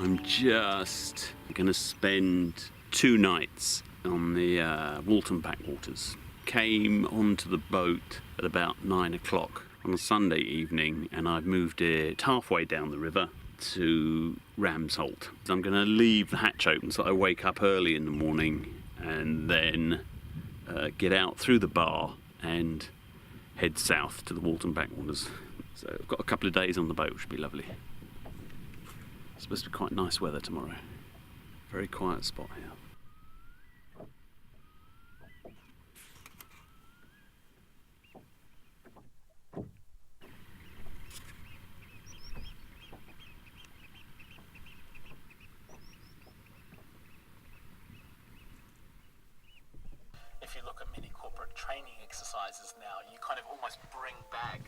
I'm just going to spend 2 nights on the Walton Backwaters. Came onto the boat at about 9 o'clock on a Sunday evening, and I've moved it halfway down the river to Ramsholt. I'm going to leave the hatch open so I wake up early in the morning and then get out through the bar and head south to the Walton Backwaters. So I've got a couple of days on the boat, which would be lovely. It's supposed to be quite nice weather tomorrow. Very quiet spot here. If you look at many corporate training exercises now, you kind of almost bring back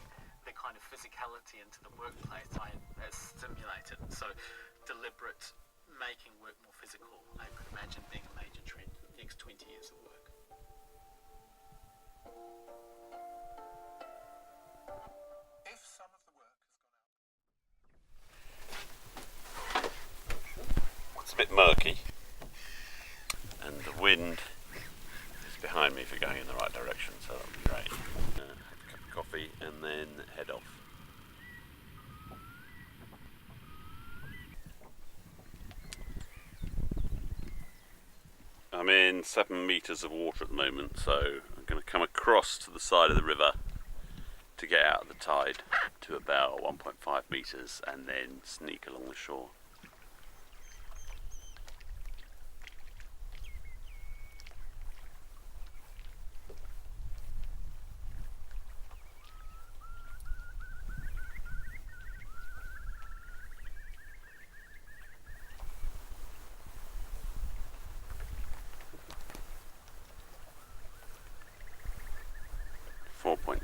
the kind of physicality into the workplace as stimulated. So deliberate making work more physical, I could imagine being a major trend in the next 20 years of work. If some of the work has gone out. It's a bit murky, and the wind is behind me if you're going in the right direction, so that'll be great. Have a cup of coffee and then head off. I'm in 7 metres of water at the moment, so I'm going to come across to the side of the river to get out of the tide to about 1.5 metres and then sneak along the shore.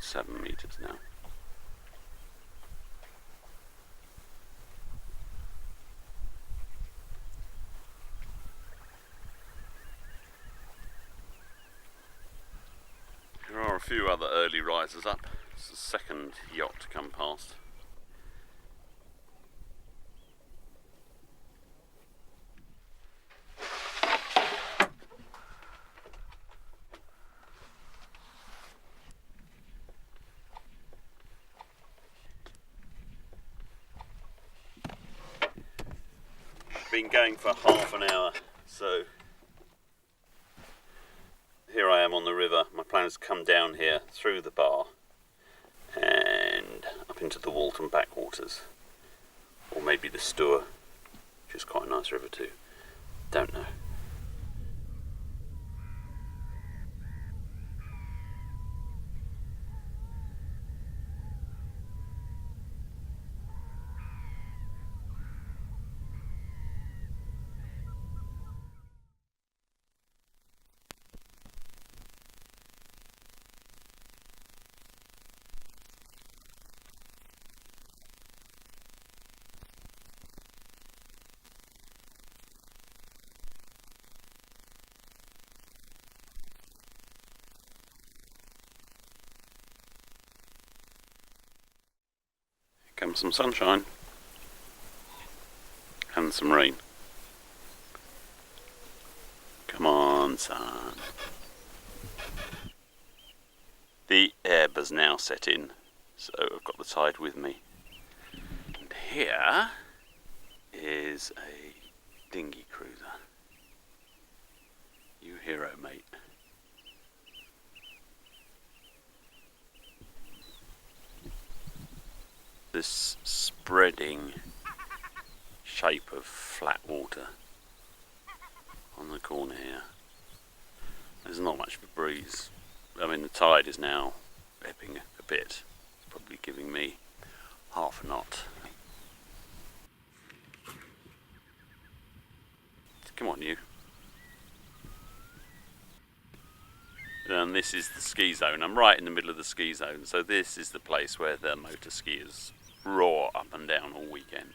.7 metres now. There are a few other early risers up. It's the second yacht to come past. Been going for half an hour, so here I am on the river. My plan is to come down here through the bar and up into the Walton Backwaters, or maybe the Stour, which is quite a nice river too. Don't know. Comes some sunshine and some rain. Come on, sun. The ebb has now set in, so I've got the tide with me. And here is a dinghy cruiser. You hero, mate. This spreading shape of flat water on the corner here. There's not much of a breeze. I mean, the tide is now ebbing a bit, probably giving me half a knot. Come on, you. And this is the ski zone. I'm right in the middle of the ski zone, so this is the place where the motor skiers roar up and down all weekend.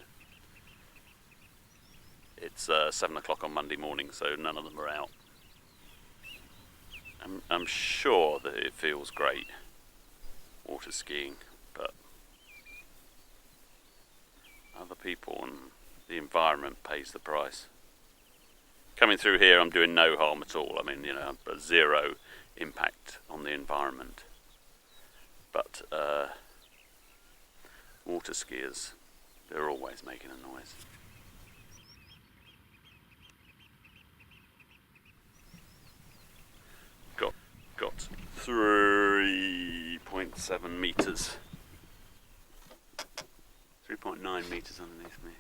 It's 7 o'clock on Monday morning, so none of them are out. I'm sure that it feels great water skiing, but other people and the environment pays the price. Coming through here, I'm doing no harm at all. I mean, you know, a zero impact on the environment. But water skiers, they're always making a noise. Got 3.7 metres. 3.9 metres underneath me.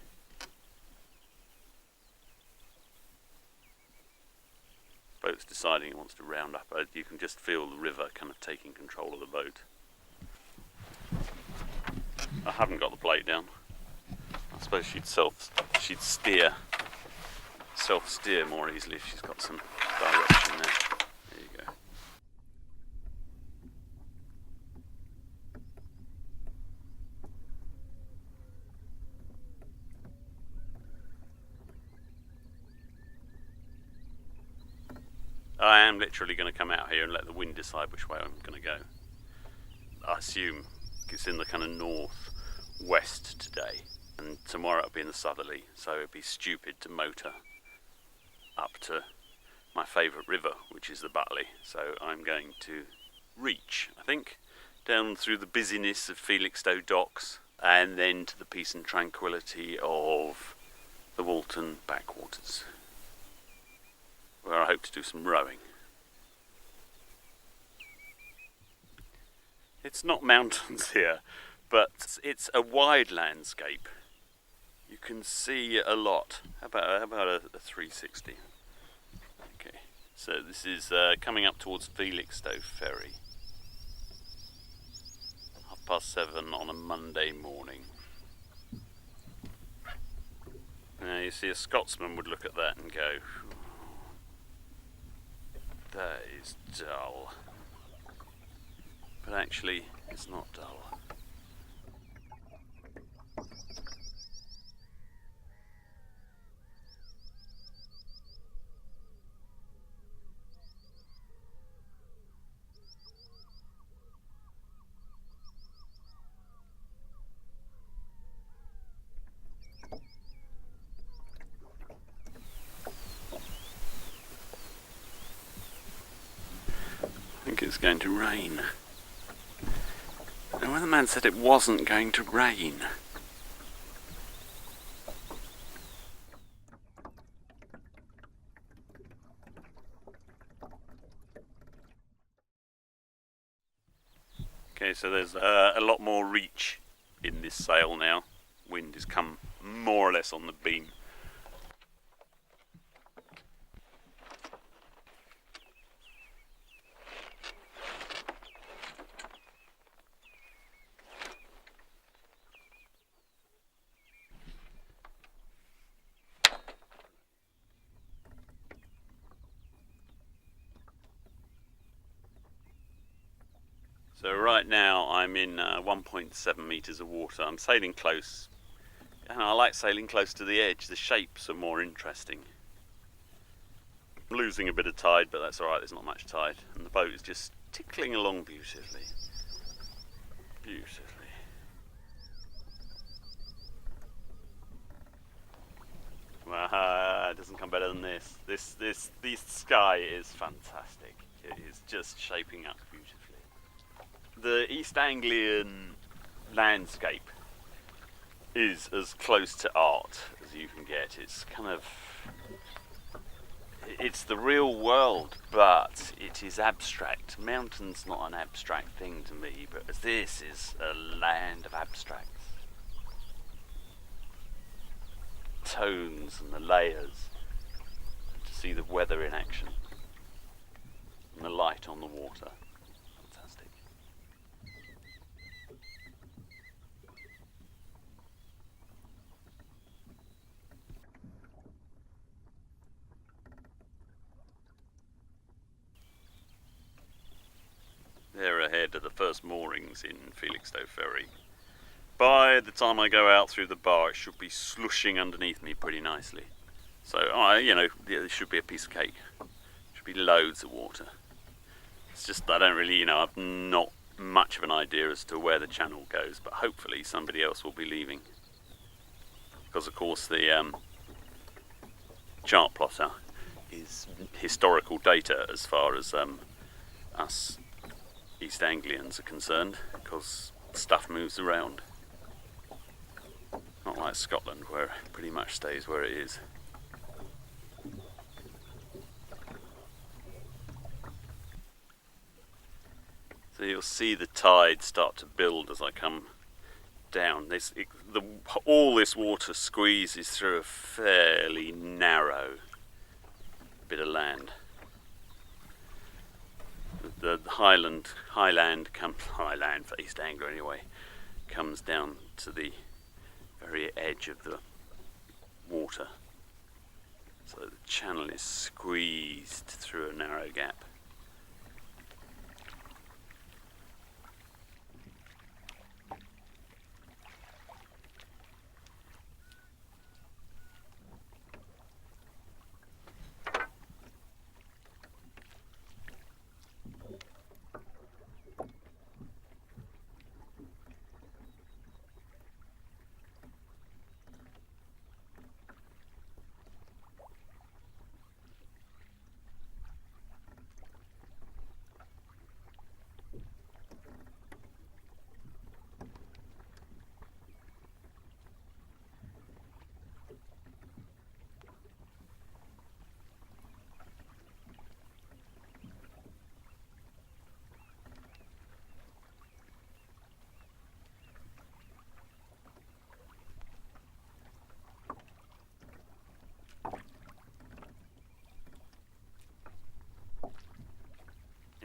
Boat's deciding it wants to round up. You can just feel the river kind of taking control of the boat. I haven't got the plate down. I suppose she'd self-steer more easily if she's got some direction there. There you go. I am literally going to come out here and let the wind decide which way I'm going to go. I assume it's in the kind of north-west today, and tomorrow it'll be in the southerly, so it'd be stupid to motor up to my favourite river, which is the Butley. So I'm going to reach, I think, down through the busyness of Felixstowe docks, and then to the peace and tranquility of the Walton Backwaters, where I hope to do some rowing. It's not mountains here, but it's a wide landscape. You can see a lot. How about a 360? Okay, so this is coming up towards Felixstowe Ferry. 7:30 on a Monday morning. Now you see, a Scotsman would look at that and go, that is dull. But actually, it's not dull. I think it's going to rain. The weatherman said it wasn't going to rain. Okay, so there's a lot more reach in this sail now. Wind has come more or less on the beam. So right now I'm in 1.7 metres of water. I'm sailing close, and I like sailing close to the edge. The shapes are more interesting. I'm losing a bit of tide, but that's alright, there's not much tide. And the boat is just tickling along beautifully. Beautifully. Well, it doesn't come better than this. This sky is fantastic. It is just shaping up beautifully. The East Anglian landscape is as close to art as you can get. It's kind of, it's the real world, but it is abstract. Mountain's not an abstract thing to me, but this is a land of abstracts. Tones and the layers, to see the weather in action, and the light on the water. Fantastic. They're ahead of the first moorings in Felixstowe Ferry. By the time I go out through the bar, it should be slushing underneath me pretty nicely. So, you know, it should be a piece of cake. Should be loads of water. It's just, I don't really, I've not much of an idea as to where the channel goes, but hopefully somebody else will be leaving. because of course the chart plotter is historical data as far as us East Anglians are concerned, because stuff moves around. Not like Scotland, where it pretty much stays where it is. So you'll see the tide start to build as I come down. All this water squeezes through a fairly narrow bit of land. The highland for East Anglia anyway, comes down to the very edge of the water. So the channel is squeezed through a narrow gap.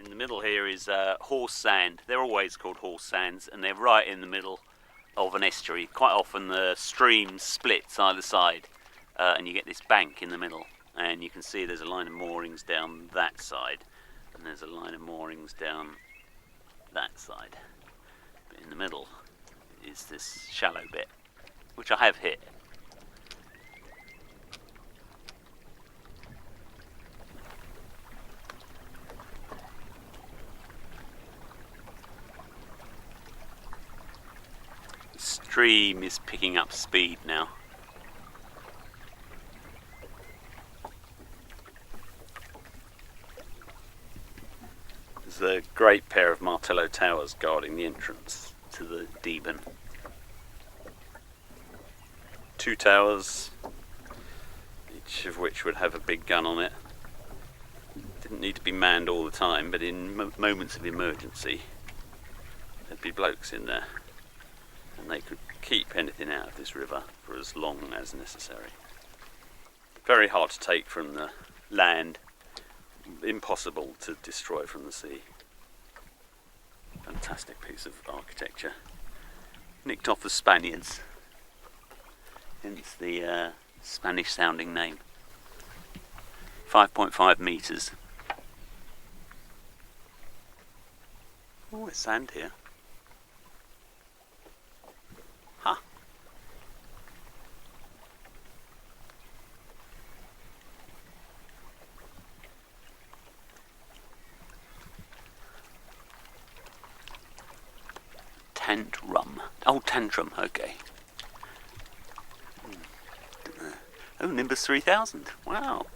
In the middle here is horse sand. They're always called horse sands, and they're right in the middle of an estuary. Quite often the stream splits either side, and you get this bank in the middle, and you can see there's a line of moorings down that side, and there's a line of moorings down that side. But in the middle is this shallow bit, which I have hit. The stream is picking up speed now. There's a great pair of Martello towers guarding the entrance to the Deben. 2 towers, each of which would have a big gun on it. Didn't need to be manned all the time, but in moments of emergency there'd be blokes in there, and they could keep anything out of this river for as long as necessary. Very hard to take from the land, impossible to destroy from the sea. Fantastic piece of architecture, nicked off the Spaniards, hence the Spanish sounding name. 5.5 metres. Oh, it's sand here. Huh. Tantrum. Oh, tantrum, okay. Oh, Nimbus 3000. Wow.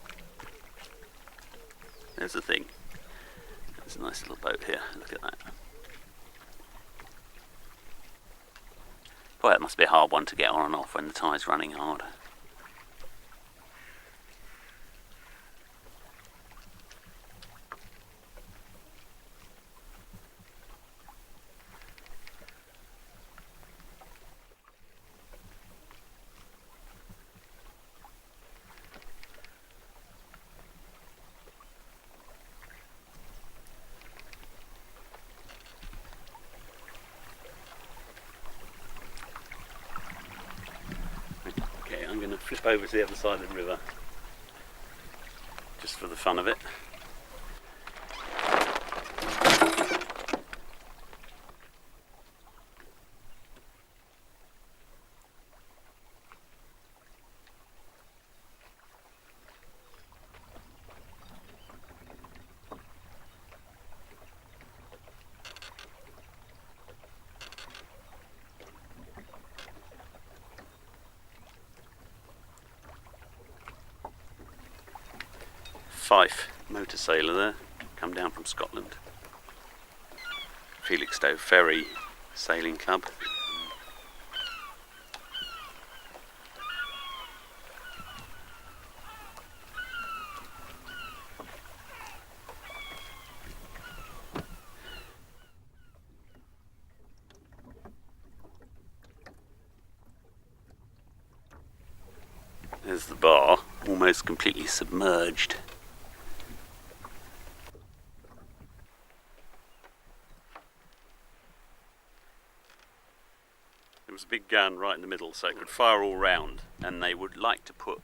There's the thing. There's a nice little boat here. Look at that. Boy, that must be a hard one to get on and off when the tide's running hard. I'm going to flip over to the other side of the river, just for the fun of it. Fife motor sailor there, come down from Scotland. Felixstowe Ferry Sailing Club. There's the bar, almost completely submerged. There was a big gun right in the middle, so it could fire all round, and they would like to put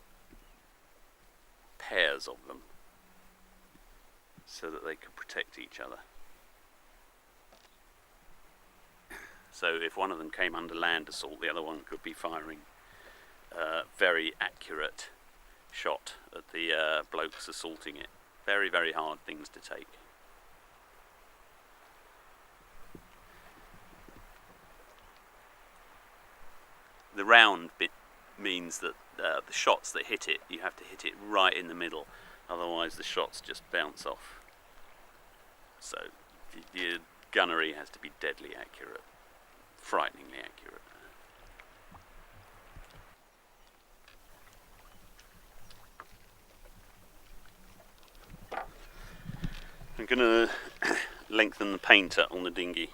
pairs of them so that they could protect each other. So if one of them came under land assault, the other one could be firing a very accurate shot at the blokes assaulting it. Very, very hard things to take. The round bit means that the shots that hit it, you have to hit it right in the middle, otherwise the shots just bounce off. So your gunnery has to be deadly accurate, frighteningly accurate. I'm going to lengthen the painter on the dinghy.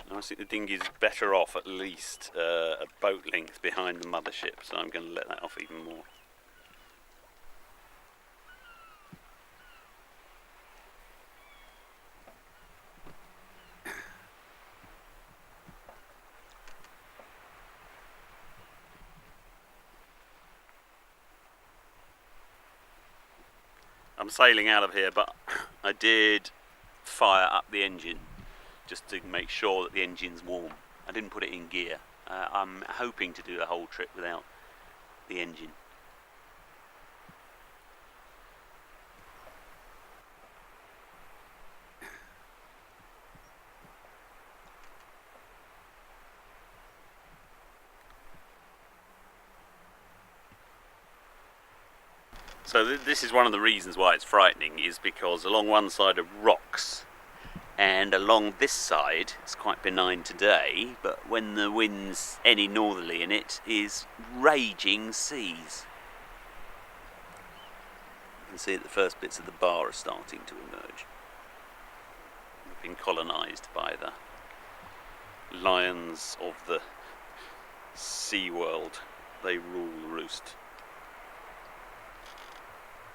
I think the dinghy's better off at least a boat length behind the mothership, so I'm going to let that off even more. I'm sailing out of here, but I did fire up the engine just to make sure that the engine's warm. I didn't put it in gear. I'm hoping to do the whole trip without the engine. So this is one of the reasons why it's frightening, is because along one side are rocks, and along this side, it's quite benign today, but when the wind's any northerly in it, is raging seas. You can see that the first bits of the bar are starting to emerge. They've been colonised by the lions of the sea world. They rule the roost.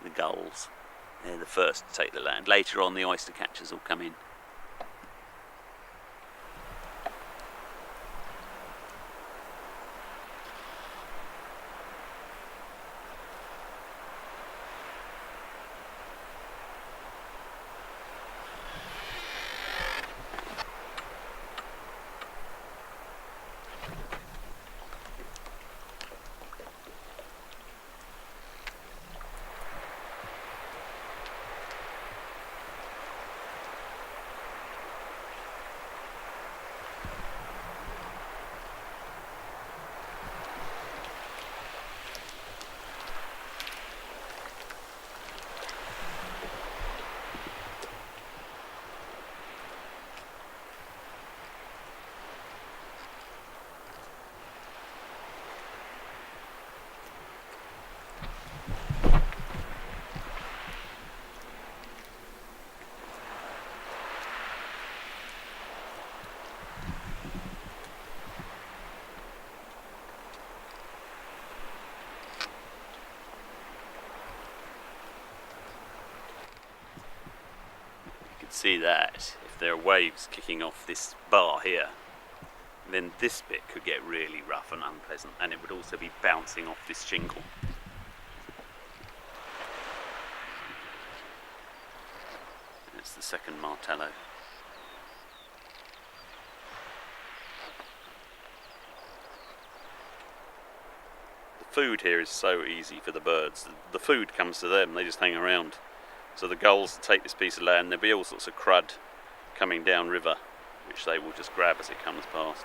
The gulls, they're the first to take the land. Later on the oyster catchers will come in. See that if there are waves kicking off this bar here, then this bit could get really rough and unpleasant, and it would also be bouncing off this shingle. It's the second Martello. The food here is so easy for the birds. The food comes to them, they just hang around. So the gulls take this piece of land, there'll be all sorts of crud coming down river, which they will just grab as it comes past.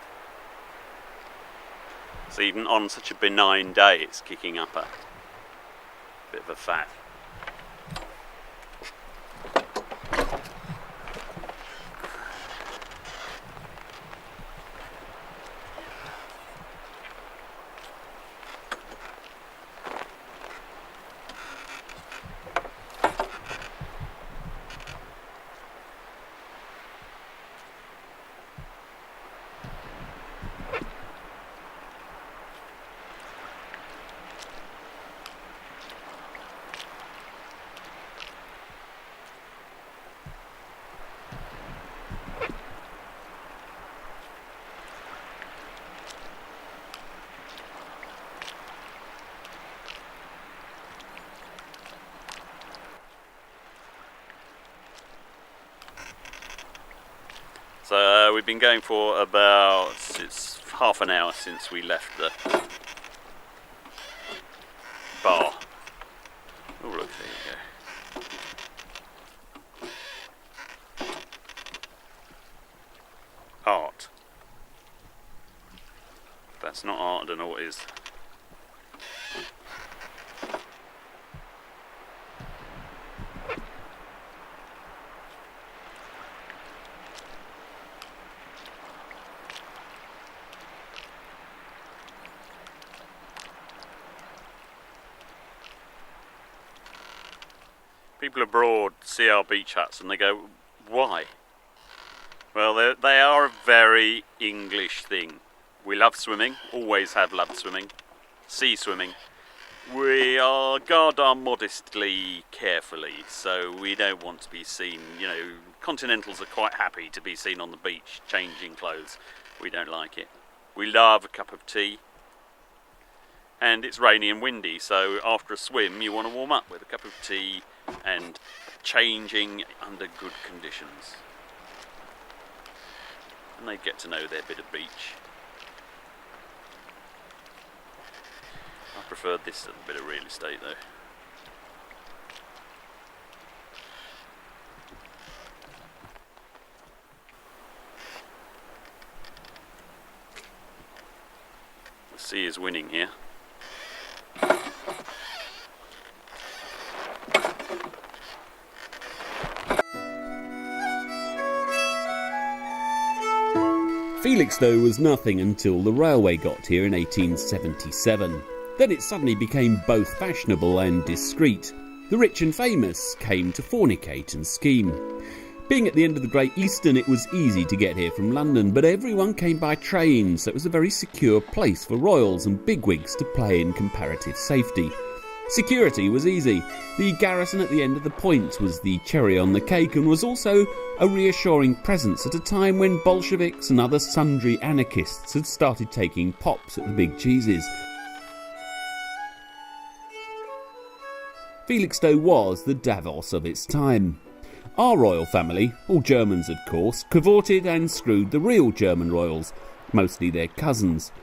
So even on such a benign day, it's kicking up a bit of a fat. So we've been going for about, it's half an hour since we left the bar. Oh look, there you go. Art. If that's not art, I don't know what is. People abroad see our beach huts and they go, why? Well, they are a very English thing. We love swimming, always have loved swimming, sea swimming. We are guard our modestly carefully, so we don't want to be seen, you know, continentals are quite happy to be seen on the beach changing clothes. We don't like it. We love a cup of tea. And it's rainy and windy, so after a swim you want to warm up with a cup of tea and changing under good conditions. And they get to know their bit of beach. I prefer this little bit of real estate though. The sea is winning here. Felixstowe was nothing until the railway got here in 1877. Then it suddenly became both fashionable and discreet. The rich and famous came to fornicate and scheme. Being at the end of the Great Eastern, it was easy to get here from London, but everyone came by train, so it was a very secure place for royals and bigwigs to play in comparative safety. Security was easy. The garrison at the end of the point was the cherry on the cake and was also a reassuring presence at a time when Bolsheviks and other sundry anarchists had started taking pops at the big cheeses. Felixstowe was the Davos of its time. Our royal family, all Germans of course, cavorted and screwed the real German royals, mostly their cousins.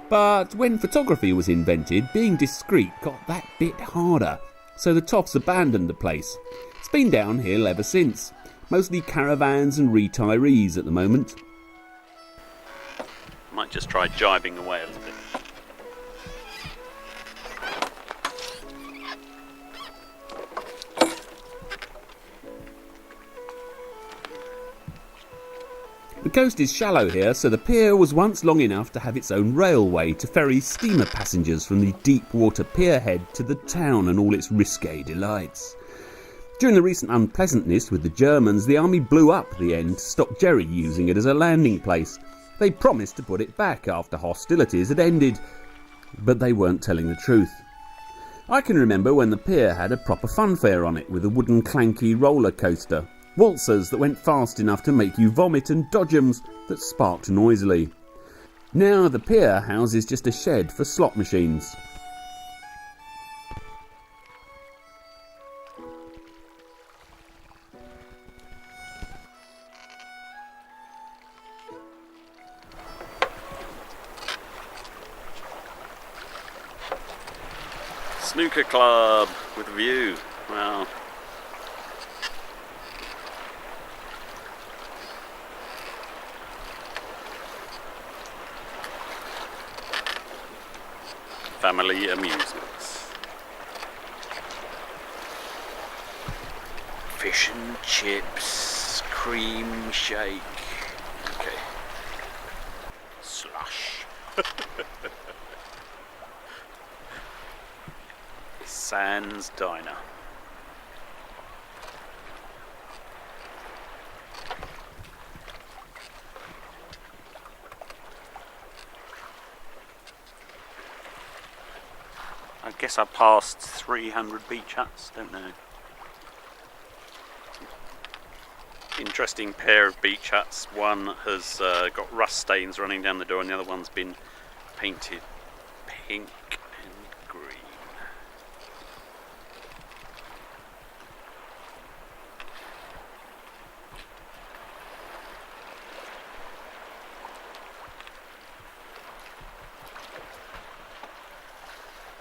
But when photography was invented, being discreet got that bit harder, so the toffs abandoned the place. It's been downhill ever since, mostly caravans and retirees at the moment. Might just try jibing away a little bit. The coast is shallow here, so the pier was once long enough to have its own railway to ferry steamer passengers from the deep water pierhead to the town and all its risque delights. During the recent unpleasantness with the Germans, the army blew up the end to stop Jerry using it as a landing place. They promised to put it back after hostilities had ended, but they weren't telling the truth. I can remember when the pier had a proper funfair on it with a wooden clanky roller coaster, waltzers that went fast enough to make you vomit and dodgems that sparked noisily. Now the pier houses just a shed for slot machines. Snooker club with a view. Wow. family amusements. Fish and chips, cream shake. Okay. Slush. Sands Diner. I guess I passed 300 beach huts, don't know. Interesting pair of beach huts. One has got rust stains running down the door and the other one's been painted pink and green.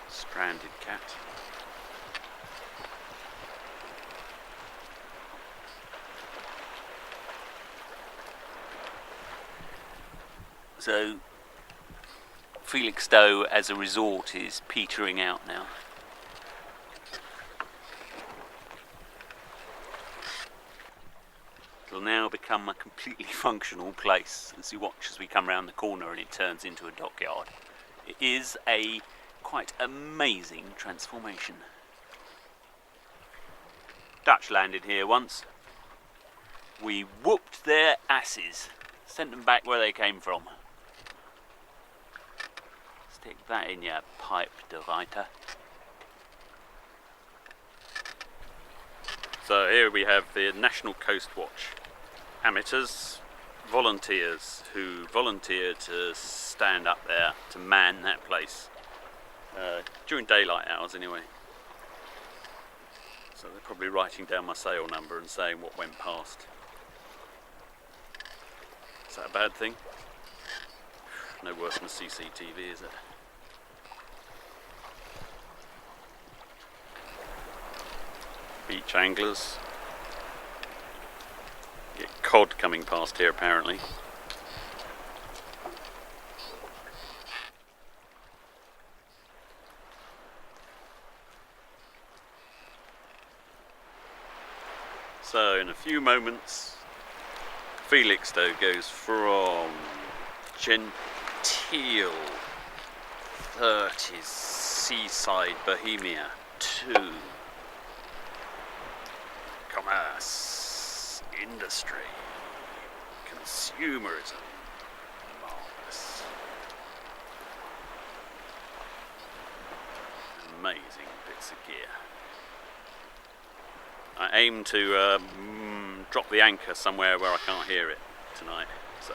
Stranded cat. So, Felixstowe as a resort is petering out now. It'll now become a completely functional place as you watch as we come round the corner and it turns into a dockyard. It is a quite amazing transformation. Dutch landed here once. We whooped their asses, sent them back where they came from. Stick that in your pipe, De Ruyter. So here we have the National Coast Watch. Amateurs, volunteers who volunteer to stand up there to man that place. During daylight hours anyway. So they're probably writing down my sail number and saying what went past. Is that a bad thing? No worse than CCTV, is it? Beach anglers. Get cod coming past here apparently. So in a few moments, Felixstowe goes from genteel 30s seaside Bohemia to commerce, industry, consumerism. Marvellous. Amazing bits of gear. I aim to drop the anchor somewhere where I can't hear it tonight, so.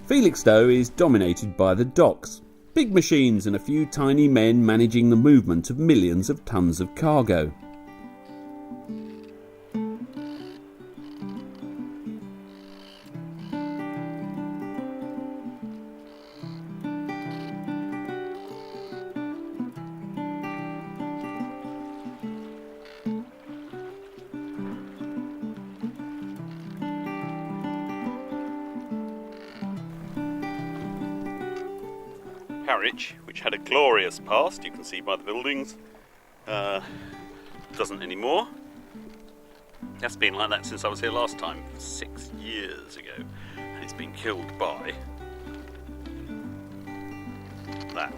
Felixstowe is dominated by the docks. Big machines and a few tiny men managing the movement of millions of tons of cargo. Harwich, which had a glorious past, you can see by the buildings, doesn't anymore. That's been like that since I was here last time, 6 years ago, and it's been killed by that.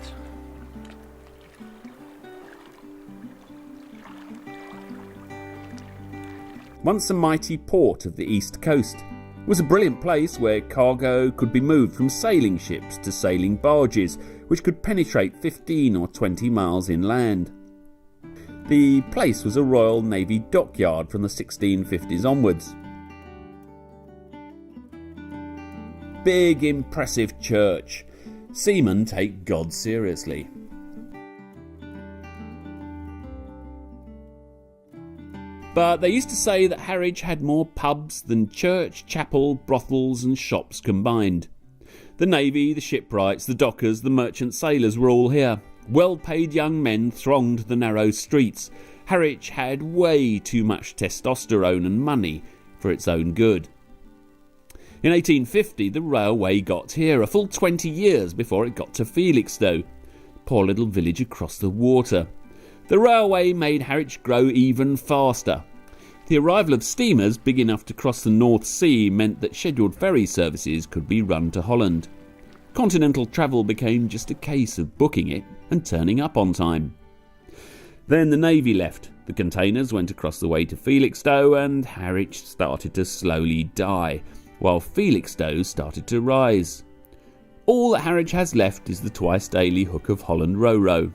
Once a mighty port of the east coast, it was a brilliant place where cargo could be moved from sailing ships to sailing barges, which could penetrate 15 or 20 miles inland. The place was a Royal Navy dockyard from the 1650s onwards. Big, impressive church. Seamen take God seriously. But they used to say that Harwich had more pubs than church, chapel, brothels and shops combined. The navy, the shipwrights, the dockers, the merchant sailors were all here. Well-paid young men thronged the narrow streets. Harwich had way too much testosterone and money for its own good. In 1850, the railway got here, a full 20 years before it got to Felixstowe, poor little village across the water. The railway made Harwich grow even faster. The arrival of steamers big enough to cross the North Sea meant that scheduled ferry services could be run to Holland. Continental travel became just a case of booking it and turning up on time. Then the navy left. The containers went across the way to Felixstowe, and Harwich started to slowly die, while Felixstowe started to rise. All that Harwich has left is the twice-daily Hook of Holland Ro-Ro.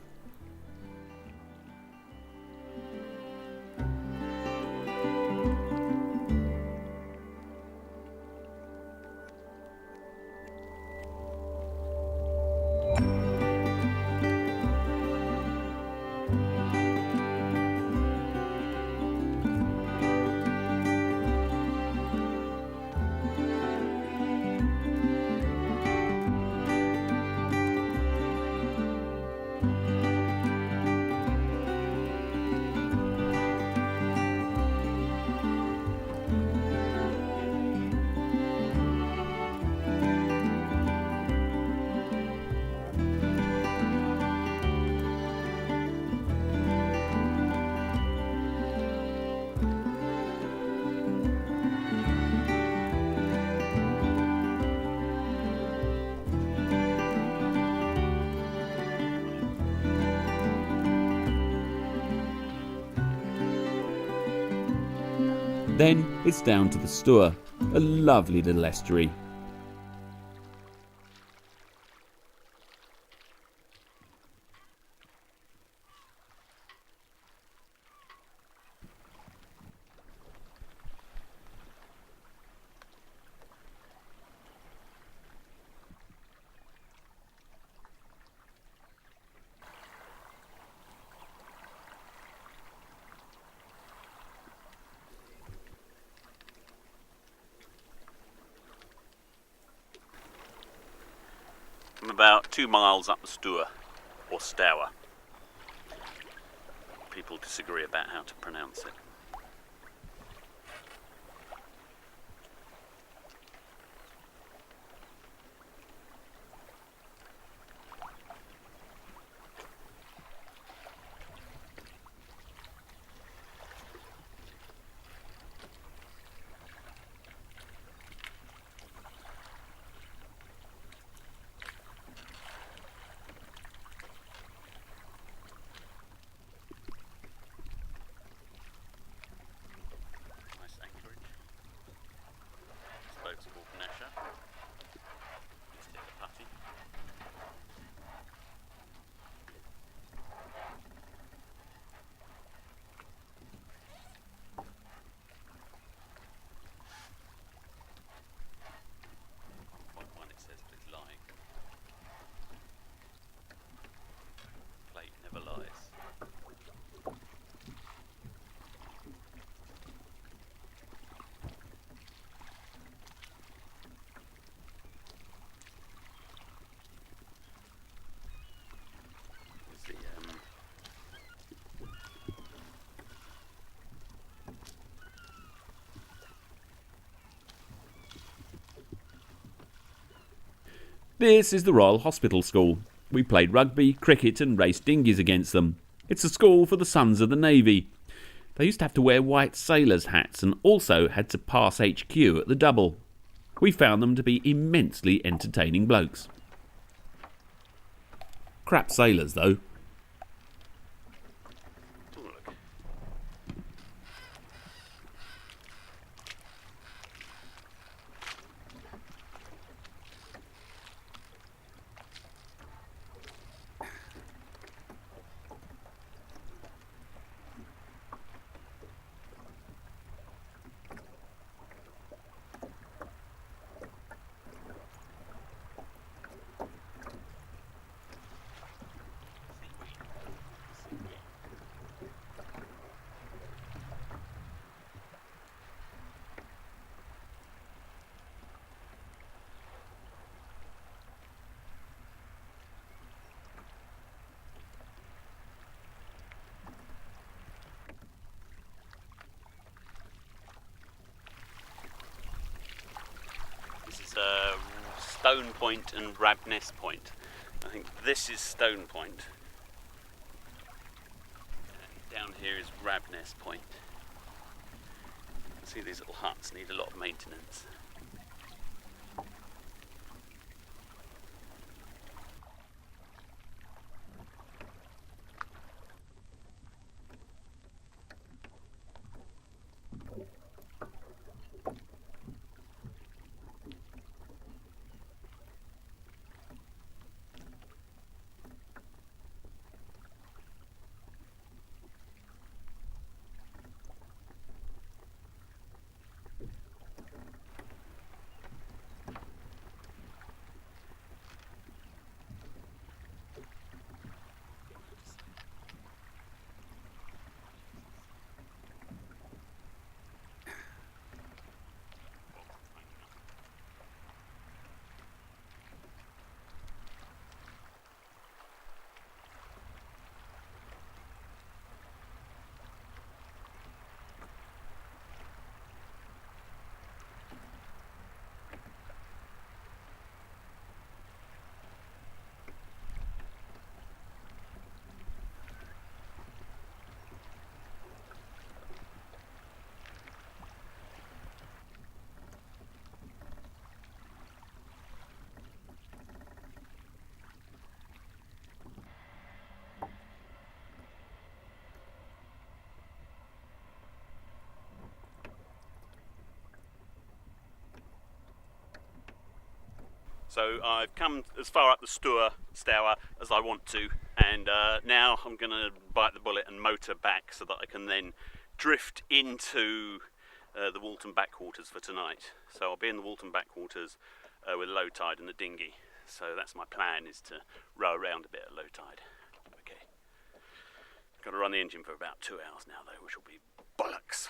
Then it's down to the Stour, a lovely little estuary. I'm about 2 miles up the Stour, or Stour. People disagree about how to pronounce it. This is the Royal Hospital School. We played rugby, cricket and raced dinghies against them. It's a school for the sons of the Navy. They used to have to wear white sailors' hats and also had to pass HQ at the double. We found them to be immensely entertaining blokes. Crap sailors, though. Stone Point and Rabness Point. I think this is Stone Point. And down here is Rabness Point. See, these little huts need a lot of maintenance. So I've come as far up the Stour as I want to, and now I'm going to bite the bullet and motor back so that I can then drift into the Walton Backwaters for tonight. So I'll be in the Walton Backwaters with low tide and the dinghy. So that's my plan, is to row around a bit at low tide. Okay. Got to run the engine for about 2 hours now though, which will be bollocks.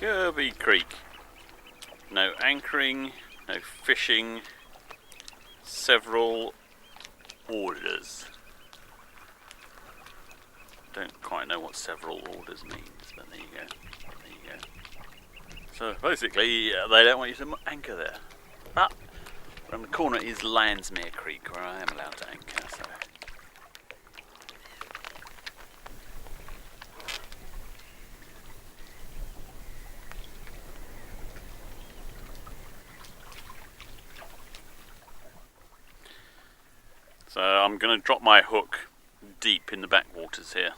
Kirby Creek. No anchoring, no fishing, several orders. Don't quite know what several orders means, but there you go. There you go. So basically, they don't want you to anchor there. But around the corner is Landsmere Creek, where I am allowed to anchor. So I'm going to drop my hook deep in the backwaters here.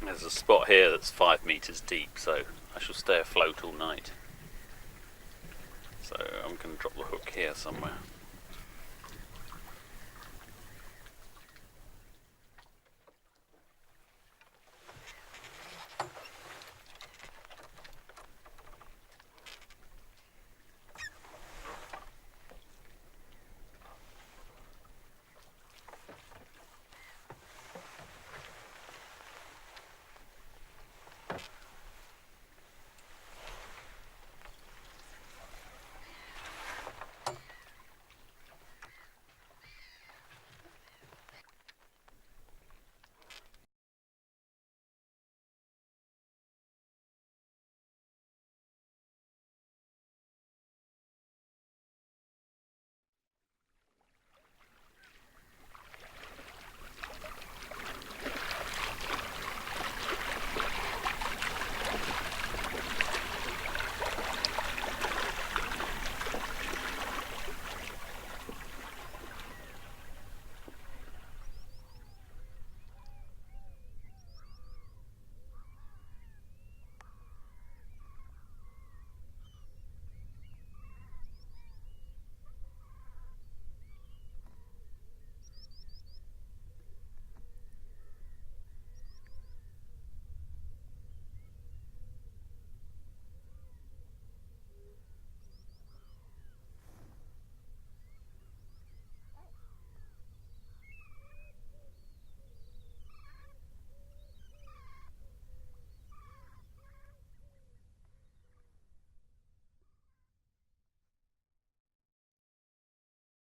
There's a spot here that's 5 metres deep, so I shall stay afloat all night. So I'm going to drop the hook here somewhere.